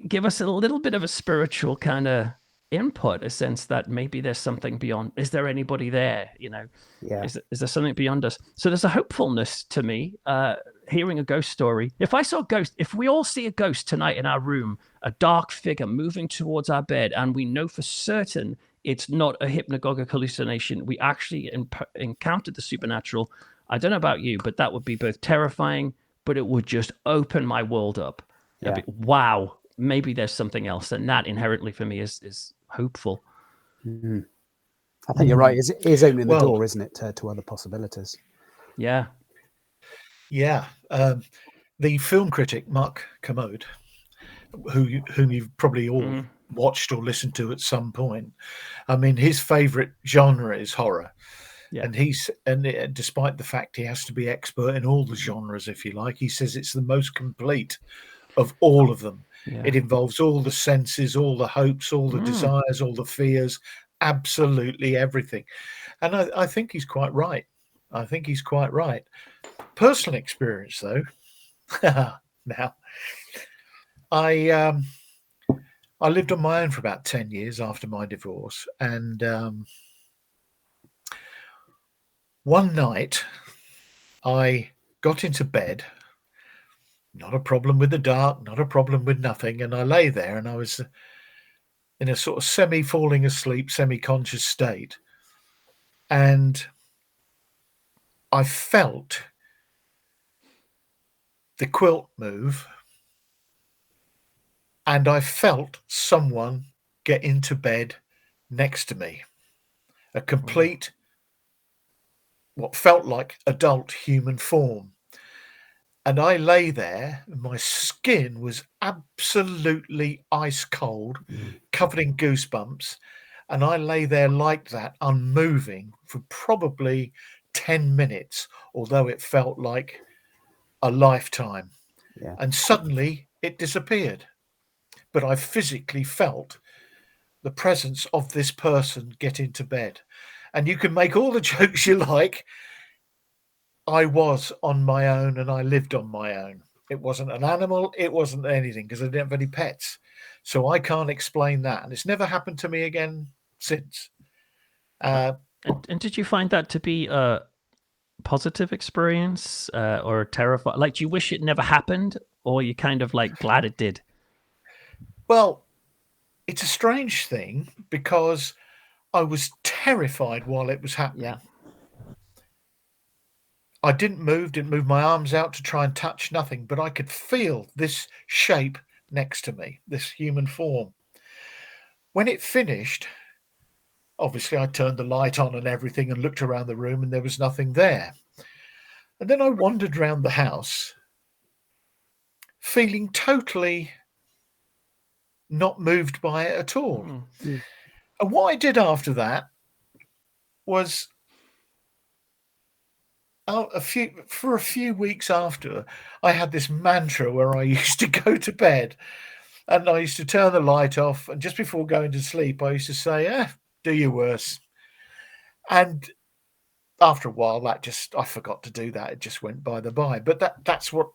give us a little bit of a spiritual kind of input, a sense that maybe there's something beyond. Is there anybody there? Is there something beyond us? So there's a hopefulness to me, hearing a ghost story. If we all see a ghost tonight in our room, a dark figure moving towards our bed, and we know for certain it's not a hypnagogic hallucination, we actually encountered the supernatural. I don't know about you, but that would be both terrifying, but it would just open my world up. Yeah. Wow, maybe there's something else. And that inherently for me is hopeful. I think you're right. It is opening the door, isn't it, to other possibilities? Yeah. Yeah. The film critic, Mark Kermode, whom you've probably all watched or listened to at some point. I mean, his favorite genre is horror. Yeah. And despite the fact he has to be expert in all the genres, if you like, he says it's the most complete of all of them. Yeah. It involves all the senses, all the hopes, all the desires, all the fears, absolutely everything. And I think he's quite right. I think he's quite right. Personal experience, though. Now, I lived on my own for about 10 years after my divorce, and one night I got into bed, not a problem with the dark, not a problem with nothing, and I lay there and I was in a sort of semi-falling asleep, semi-conscious state, and I felt the quilt move, and I felt someone get into bed next to me, a complete, what felt like adult human form. And I lay there, and my skin was absolutely ice cold, covered in goosebumps. And I lay there like that, unmoving, for probably 10 minutes, although it felt like a lifetime. Yeah. And suddenly it disappeared. But I physically felt the presence of this person get into bed. And you can make all the jokes you like. I was on my own and I lived on my own. It wasn't an animal. It wasn't anything, because I didn't have any pets. So I can't explain that. And it's never happened to me again since. And did you find that to be a positive experience or terrifying? Like, do you wish it never happened, or you kind of like glad it did? Well, it's a strange thing, because I was terrified while it was happening. Yeah. I didn't move my arms out to try and touch, nothing, but I could feel this shape next to me, this human form. When it finished, obviously I turned the light on and everything and looked around the room, and there was nothing there. And then I wandered around the house, feeling totally not moved by it at all. Mm. And what I did after that was, for a few weeks after, I had this mantra where I used to go to bed and I used to turn the light off, and just before going to sleep I used to say, do your worst. And after a while I forgot to do that. It just went by the by. But that's what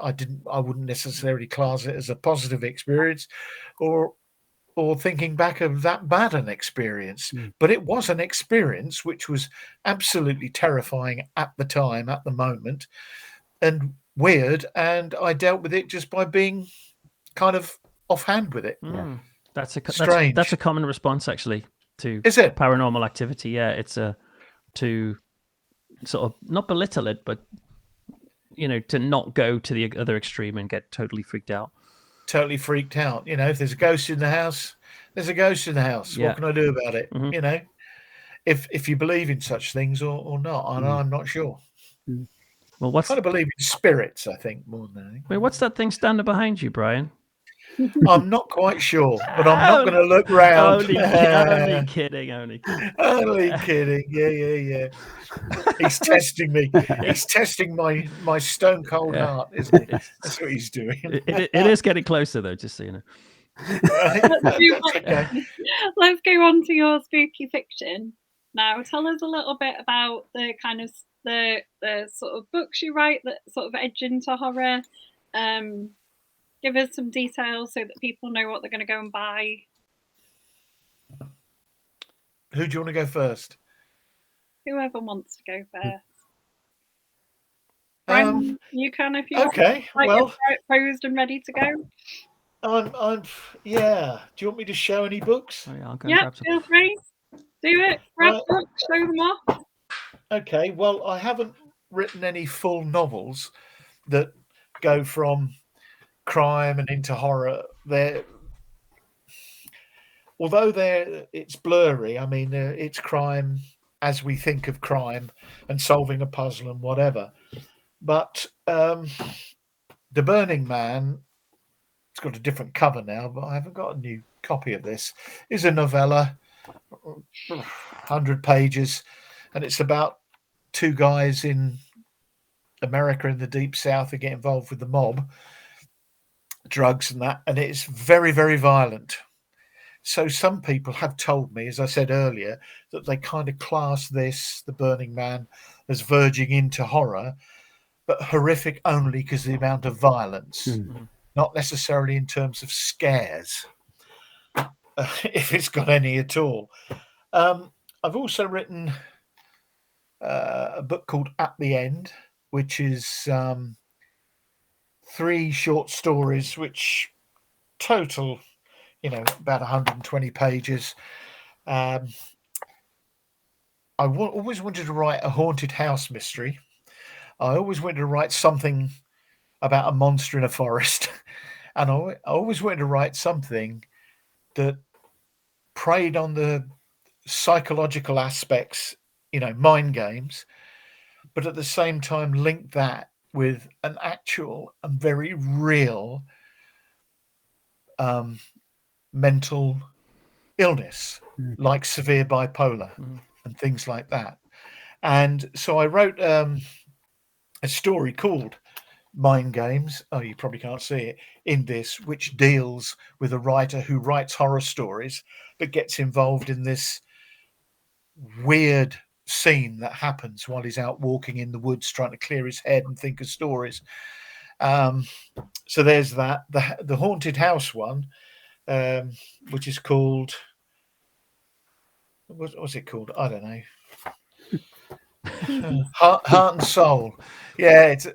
I wouldn't necessarily class it as a positive experience or thinking back of that bad an experience. But it was an experience which was absolutely terrifying at the time, at the moment, and weird. And I dealt with it just by being kind of offhand with it. Yeah. That's Strange. That's a common response, actually, to Is it? paranormal activity. Yeah, it's to sort of not belittle it, but to not go to the other extreme and get totally freaked out. Totally freaked out. If there's a ghost in the house, there's a ghost in the house. Yeah. What can I do about it? Mhm. If you believe in such things or not, and I'm not sure. Well, I kind of believe in spirits, I think, more than anything. wait, what's that thing standing behind you, Brian? I'm not quite sure, but I'm not going to look round. Only kidding. Only kidding. Only kidding. Yeah. He's testing me. He's testing my stone cold heart, isn't he? That's what he's doing. It is getting closer, though, just so you know. Okay. Let's go on to your spooky fiction now. Tell us a little bit about the kind of the sort of books you write that sort of edge into horror. Give us some details so that people know what they're going to go and buy. Who do you want to go first? Whoever wants to go first. Brian, you can if you okay. want. Well, posed and ready to go. I'm. Yeah. Do you want me to show any books? Oh, yeah, I'll go Yeah, grab some. feel free. Do it. Grab books, show them off. Okay. Well, I haven't written any full novels that go from crime and into horror. Although it's blurry. I mean, it's crime as we think of crime and solving a puzzle and whatever. But The Burning Man, it's got a different cover now, but I haven't got a new copy of this. Is a novella, 100 pages, and it's about two guys in America in the deep south who get involved with the mob, drugs and that, and it's very, very violent. So some people have told me, as I said earlier, that they kind of class this, The Burning Man, as verging into horror, but horrific only because of the amount of violence, not necessarily in terms of scares, if it's got any at all. I've also written a book called At the End, which is 3 short stories, which total, about 120 pages. I always wanted to write a haunted house mystery. I always wanted to write something about a monster in a forest. And I always wanted to write something that preyed on the psychological aspects, mind games, but at the same time linked that with an actual and very real mental illness, like severe bipolar and things like that. And so I wrote a story called Mind Games. Oh, you probably can't see it in this, which deals with a writer who writes horror stories but gets involved in this weird scene that happens while he's out walking in the woods trying to clear his head and think of stories. So there's that. The haunted house one, which is called, what's it called? I don't know. Heart and Soul. Yeah, it's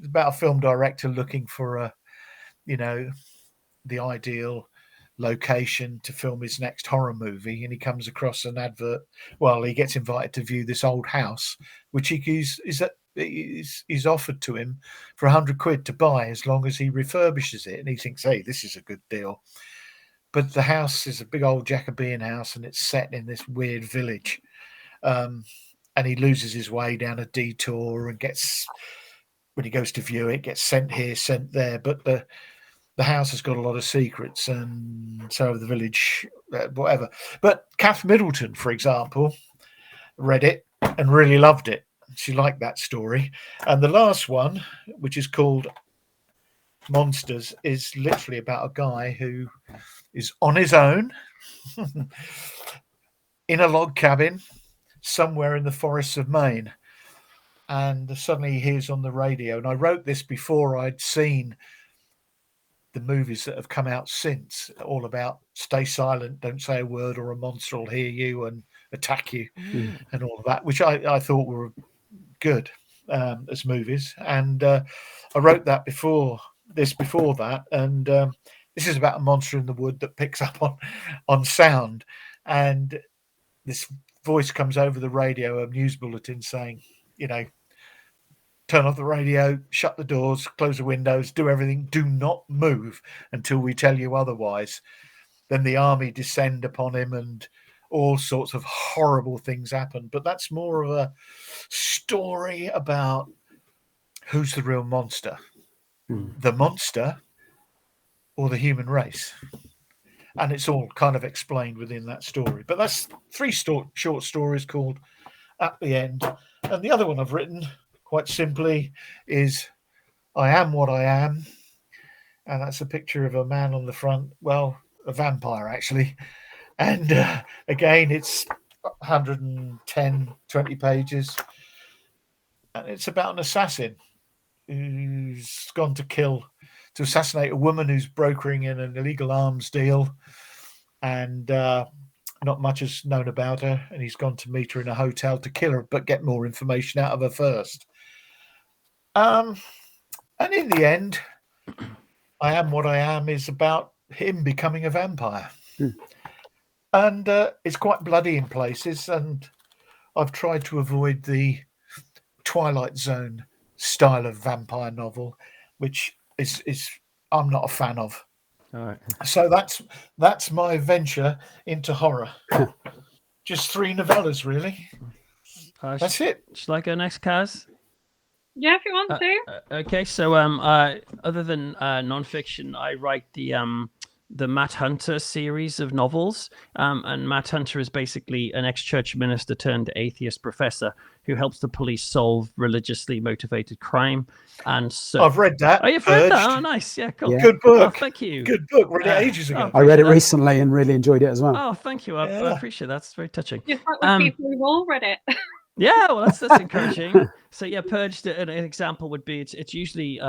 about a film director looking for the ideal location to film his next horror movie, and he comes across an advert. Well, he gets invited to view this old house, which is offered to him for £100 to buy as long as he refurbishes it. And he thinks, hey, this is a good deal. But the house is a big old Jacobean house, and it's set in this weird village. And he loses his way down a detour and when he goes to view it, gets sent here, sent there. But the house has got a lot of secrets, and so the village, whatever. But Kath Middleton, for example, read it and really loved it. She liked that story. And the last one, which is called Monsters, is literally about a guy who is on his own in a log cabin somewhere in the forests of Maine. And suddenly he hears on the radio, and I wrote this before I'd seen the movies that have come out since, all about stay silent, don't say a word, or a monster will hear you and attack you, and all of that, which I thought were good as movies. And I wrote that before that, and this is about a monster in the wood that picks up on sound, and this voice comes over the radio, a news bulletin saying, turn off the radio, shut the doors, close the windows, do everything, do not move until we tell you otherwise. Then the army descend upon him and all sorts of horrible things happen. But that's more of a story about who's the real monster, the monster or the human race. And it's all kind of explained within that story. But that's 3 short stories called At the End. And the other one I've written, quite simply, is I Am What I Am. And that's a picture of a man on the front. Well, a vampire, actually. And again, it's 110, 20 pages. And it's about an assassin who's gone to assassinate a woman who's brokering in an illegal arms deal. And not much is known about her. And he's gone to meet her in a hotel to kill her, but get more information out of her first. And in the end, I Am What I Am is about him becoming a vampire. And it's quite bloody in places. And I've tried to avoid the Twilight Zone style of vampire novel, which is I'm not a fan of. All right. So that's my venture into horror. Just 3 novellas, really. That's it. Shall I go next, Kaz? Yeah, if you want to. Okay, so other than nonfiction, I write the Matt Hunter series of novels. And Matt Hunter is basically an ex-church minister turned atheist professor who helps the police solve religiously motivated crime. And so I've read that. Oh, you've read that? Purged. Oh, nice. Yeah, cool. Yeah. Good book. Oh, thank you. Good book. Read it ages ago. I read it that. recently and really enjoyed it as well. Oh, thank you. I Yeah. appreciate that. That's very touching. Just like with people who've all read it. Yeah, well, that's encouraging. So yeah, Purged. An example would be it's usually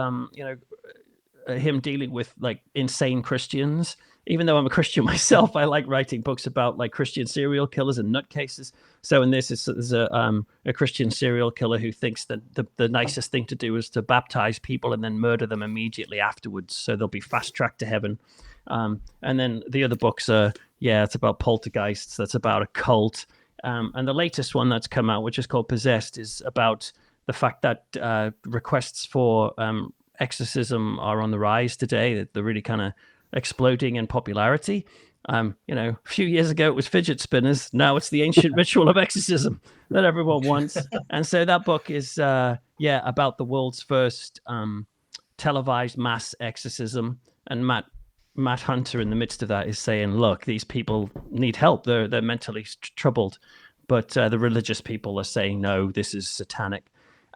him dealing with like insane Christians. Even though I'm a Christian myself, I like writing books about like Christian serial killers and nutcases. So in this, there's a Christian serial killer who thinks that the nicest thing to do is to baptize people and then murder them immediately afterwards, so they'll be fast tracked to heaven. And then the other books are it's about poltergeists. That's about a cult. And the latest one that's come out, which is called Possessed, is about the fact that requests for exorcism are on the rise today. They're really kind of exploding in popularity. A few years ago it was fidget spinners. Now it's the ancient ritual of exorcism that everyone wants. And so that book is about the world's first televised mass exorcism. And Matt Hunter in the midst of that is saying, look, these people need help. They're mentally troubled. But the religious people are saying, no, this is satanic.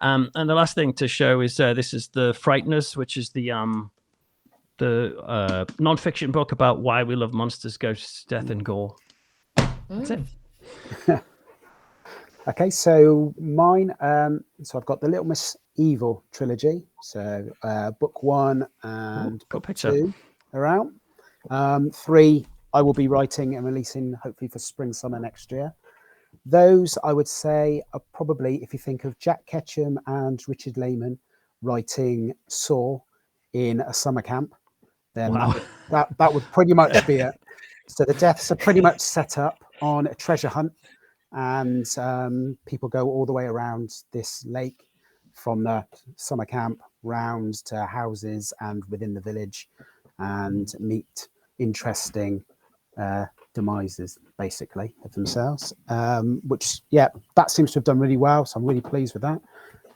And the last thing to show is this is The Frighteners, which is the non-fiction book about why we love monsters, ghosts, death, and gore. That's it. Okay, so mine. So I've got the Little Miss Evil trilogy. So book 1 and book 2 are out. 3 I will be writing and releasing hopefully for spring, summer next year. Those I would say are probably, if you think of Jack Ketchum and Richard Lehman writing Saw in a summer camp, then wow. that would pretty much be it. So the deaths are pretty much set up on a treasure hunt, and people go all the way around this lake from the summer camp round to houses and within the village and meet interesting demises basically of themselves, which that seems to have done really well, so I'm really pleased with that.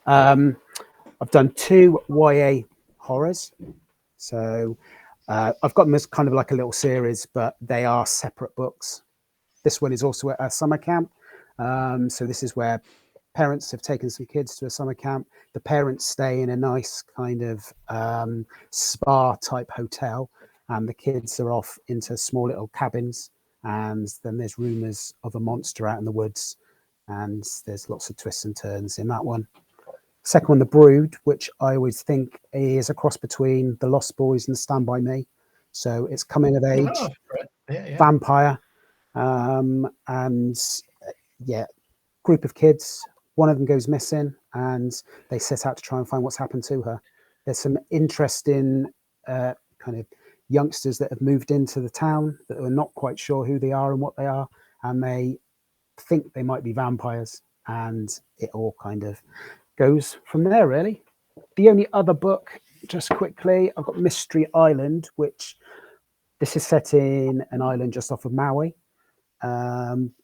I've done 2 YA horrors, so I've got them as kind of like a little series, but they are separate books. This one is also at a summer camp, so this is where parents have taken some kids to a summer camp. The parents stay in a nice kind of spa type hotel, and the kids are off into small little cabins, and then there's rumors of a monster out in the woods, and there's lots of twists and turns in that one. Second one, The Brood, which I always think is a cross between The Lost Boys and Stand By Me. So it's coming of age, vampire, group of kids. One of them goes missing, and they set out to try and find what's happened to her. There's some interesting kind of youngsters that have moved into the town that are not quite sure who they are and what they are, and they think they might be vampires, and it all kind of goes from there, really. The only other book, just quickly, I've got Mystery Island, which this is set in an island just off of Maui.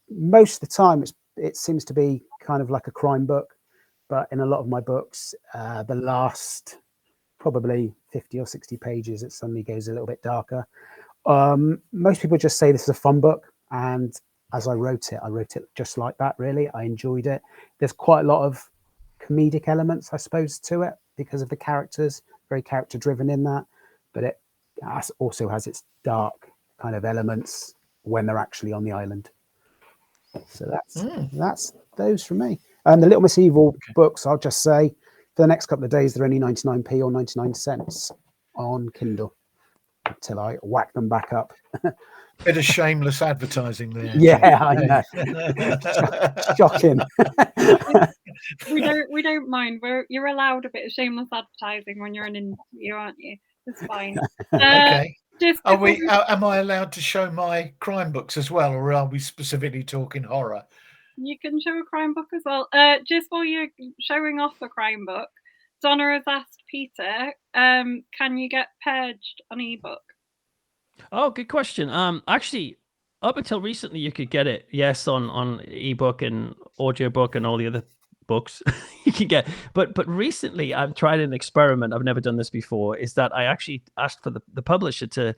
Most of the time it seems to be kind of like a crime book, but in a lot of my books, the last probably 50 or 60 pages, it suddenly goes a little bit darker. Most people just say this is a fun book, and as I wrote it just like that, really. I enjoyed it. There's quite a lot of comedic elements, I suppose, to it because of the characters, very character driven in that, but it also has its dark kind of elements when they're actually on the island. So that's those from me. And the Little Miss Evil books, I'll just say, for the next couple of days, they're only 99p or 99 cents on Kindle until I whack them back up. Bit of shameless advertising there. Yeah, I know. Shocking. We don't mind. You're allowed a bit of shameless advertising when you're in an interview, aren't you? It's fine. Okay. Am I allowed to show my crime books as well, or are we specifically talking horror? You can show a crime book as well. Just while you're showing off a crime book, Donna has asked Peter, can you get Purged on ebook? Oh, good question. Actually, up until recently, you could get it, yes, on ebook and audiobook and all the other books you can get. But recently, I've tried an experiment. I've never done this before. Is that I actually asked for the publisher to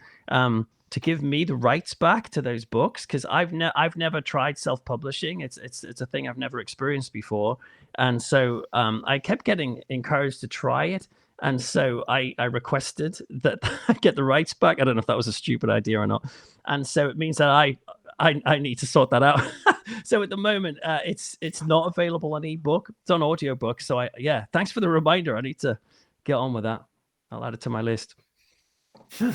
to give me the rights back to those books, because I've never tried self-publishing. It's a thing I've never experienced before, and so I kept getting encouraged to try it, and so I requested that I get the rights back. I don't know if that was a stupid idea or not, and so it means that I need to sort that out. So at the moment, it's not available on ebook. It's on audiobook. So thanks for the reminder. I need to get on with that. I'll add it to my list. Well,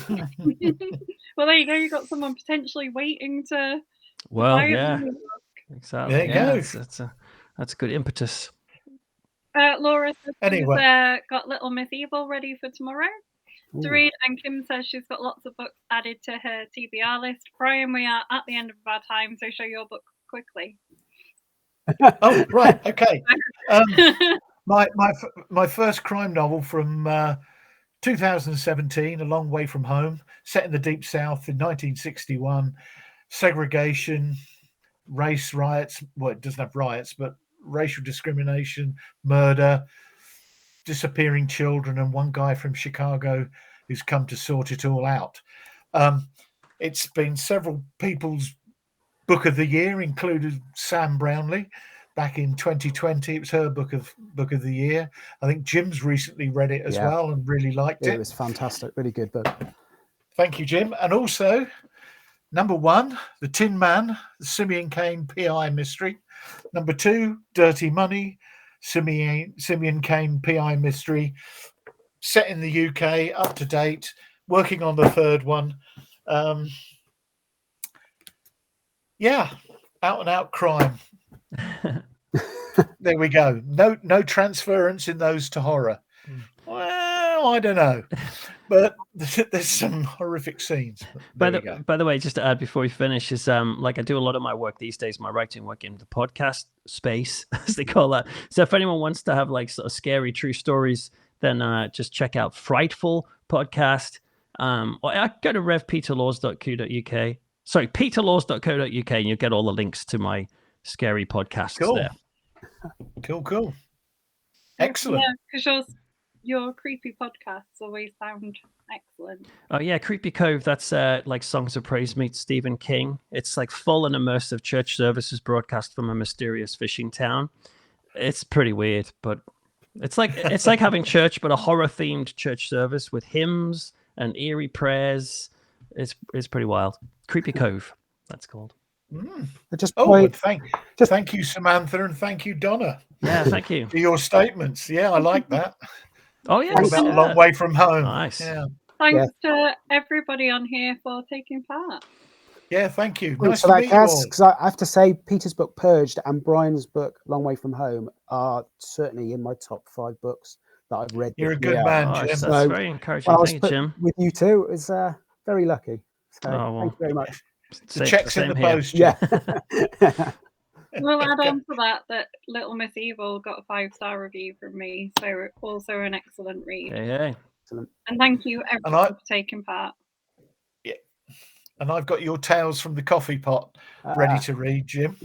there you go. You've got someone potentially waiting to. Well, buy yeah, it. exactly. There you go. That's a good impetus. Laura says Anyway. she's got Little Miss Evil ready for tomorrow to read, and Kim says she's got lots of books added to her TBR list. Brian, we are at the end of our time, so show your book quickly. Oh, right, okay. My first crime novel from 2017, A Long Way From Home, set in the Deep South in 1961. Segregation, race riots. Well, it doesn't have riots, but racial discrimination, murder, disappearing children, and one guy from Chicago who's come to sort it all out. It's been several people's book of the year, included Sam Brownlee back in 2020. It was her book of the year. I think Jim's recently read it as well and really liked it. It was fantastic, really good book. Thank you, Jim. And also, number 1, The Tin Man, the Simeon Cain PI mystery. Number 2, Dirty Money, Simeon Cain PI mystery, set in the UK, up to date, working on the third one. Out and out crime. There we go. No transference in those to horror. Well, I don't know, but there's some horrific scenes. By the way, just to add before we finish, is like I do a lot of my work these days, my writing work in the podcast space, as they call that. So if anyone wants to have like sort of scary true stories, then just check out Frightful Podcast. Or go to revpeterlaws.co.uk. Sorry, peterlaws.co.uk, and you'll get all the links to my scary podcasts there. Cool. Excellent. Yeah, because your creepy podcasts always sound excellent. Oh yeah, Creepy Cove. That's like Songs of Praise meets Stephen King. It's like full and immersive church services broadcast from a mysterious fishing town. It's pretty weird, but it's like having church, but a horror themed church service with hymns and eerie prayers. It's pretty wild. Creepy Cove, that's called. Thank you, Samantha, and thank you, Donna. Yeah, thank you for your statements. Yeah, I like that. Oh yeah, about A Long Way From Home. Nice. Yeah. Thanks to everybody on here for taking part. Yeah, thank you. Nice to meet you all. Because I have to say, Peter's book Purged and Brian's book Long Way From Home are certainly in my top 5 books that I've read. You're a good man, Jim. That's very encouraging. Thank you, Jim. With you too, is very lucky. So thank you very much. The check's in the post. Yeah. We'll add on to that Little Miss Evil got a 5-star review from me, so also an excellent read. Hey. And thank you everyone for taking part. Yeah, and I've got your Tales from the Coffee Pot ready to read, Jim.